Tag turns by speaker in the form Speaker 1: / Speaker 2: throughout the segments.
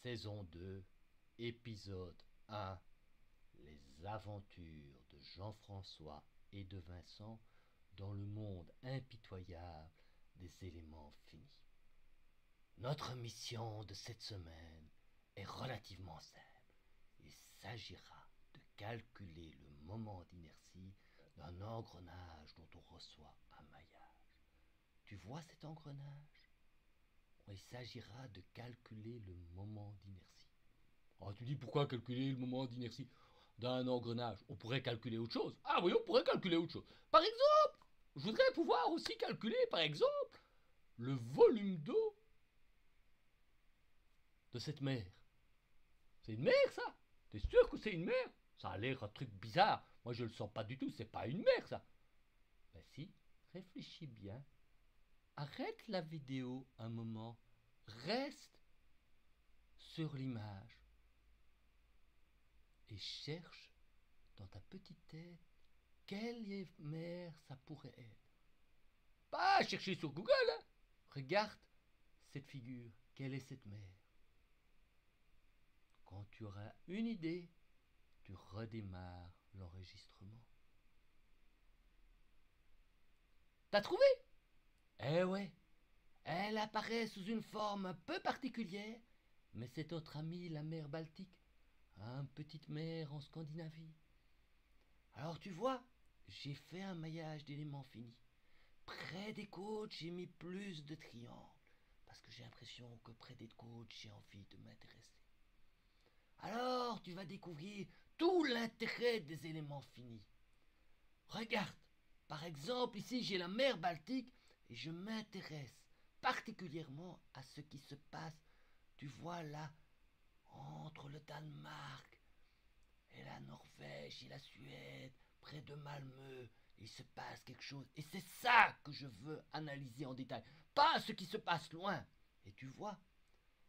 Speaker 1: Saison 2, épisode 1, les aventures de Jean-François et de Vincent dans le monde impitoyable des éléments finis. Notre mission de cette semaine est relativement simple. Il s'agira de calculer le moment d'inertie d'un engrenage dont on reçoit un maillage. Tu vois cet engrenage? Il s'agira de calculer le moment d'inertie. Oh, tu dis pourquoi calculer le moment d'inertie d'un engrenage? On pourrait calculer autre chose. Ah oui, on pourrait calculer autre chose. Par exemple, je voudrais pouvoir aussi calculer, par exemple, le volume d'eau de cette mer. C'est une mer, ça? T'es sûr que c'est une mer? Ça a l'air un truc bizarre. Moi, je le sens pas du tout. C'est pas une mer, ça. Ben si, réfléchis bien. Arrête la vidéo un moment. Reste sur l'image et cherche dans ta petite tête quelle mer ça pourrait être. Pas chercher sur Google, hein. Regarde cette figure. Quelle est cette mer? Quand tu auras une idée, tu redémarres l'enregistrement. T'as trouvé? Eh ouais, elle apparaît sous une forme un peu particulière, mais c'est notre amie la mer Baltique, une petite mer en Scandinavie. Alors tu vois, j'ai fait un maillage d'éléments finis. Près des côtes, j'ai mis plus de triangles, parce que j'ai l'impression que près des côtes, j'ai envie de m'intéresser. Alors tu vas découvrir tout l'intérêt des éléments finis. Regarde, par exemple, ici j'ai la mer Baltique et je m'intéresse particulièrement à ce qui se passe, tu vois là, entre le Danemark et la Norvège et la Suède, près de Malmö, il se passe quelque chose. Et c'est ça que je veux analyser en détail, pas ce qui se passe loin. Et tu vois,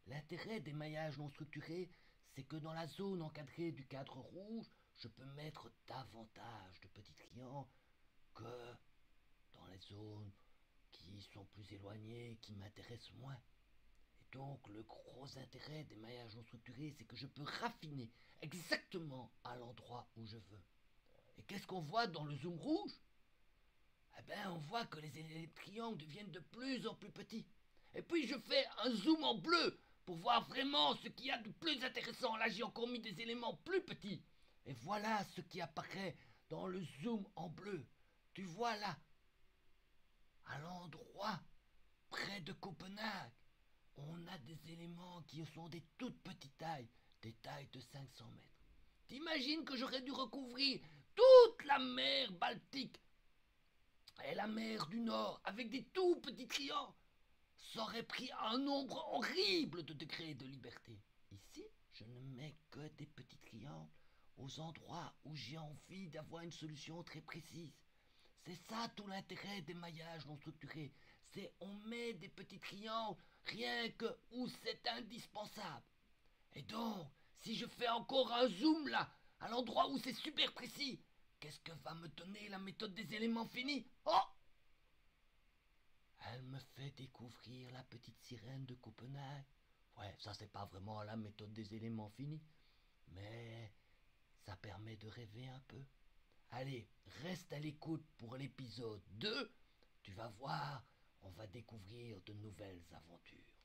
Speaker 1: l'intérêt des maillages non structurés, c'est que dans la zone encadrée du cadre rouge, je peux mettre davantage de petits triangles que dans les zones qui sont plus éloignées, qui m'intéressent moins. Et donc le gros intérêt des maillages non structurés, c'est que je peux raffiner exactement à l'endroit où je veux. Et qu'est-ce qu'on voit dans le zoom rouge? Eh bien, on voit que les triangles deviennent de plus en plus petits. Et puis je fais un zoom en bleu pour voir vraiment ce qu'il y a de plus intéressant. Là, j'ai encore mis des éléments plus petits. Et voilà ce qui apparaît dans le zoom en bleu. Tu vois là, à l'endroit près de Copenhague, on a des éléments qui sont des toutes petites tailles, des tailles de 500 mètres. T'imagines que j'aurais dû recouvrir toute la mer Baltique et la mer du Nord avec des tout petits triangles? Ça aurait pris un nombre horrible de degrés de liberté. Ici, je ne mets que des petits triangles aux endroits où j'ai envie d'avoir une solution très précise. C'est ça tout l'intérêt des maillages non structurés. C'est on met des petits triangles rien que où c'est indispensable. Et donc, si je fais encore un zoom là, à l'endroit où c'est super précis, qu'est-ce que va me donner la méthode des éléments finis? Oh! Elle me fait découvrir la petite sirène de Copenhague. Ouais, ça c'est pas vraiment la méthode des éléments finis, mais ça permet de rêver un peu. Allez, reste à l'écoute pour l'épisode 2. Tu vas voir, on va découvrir de nouvelles aventures.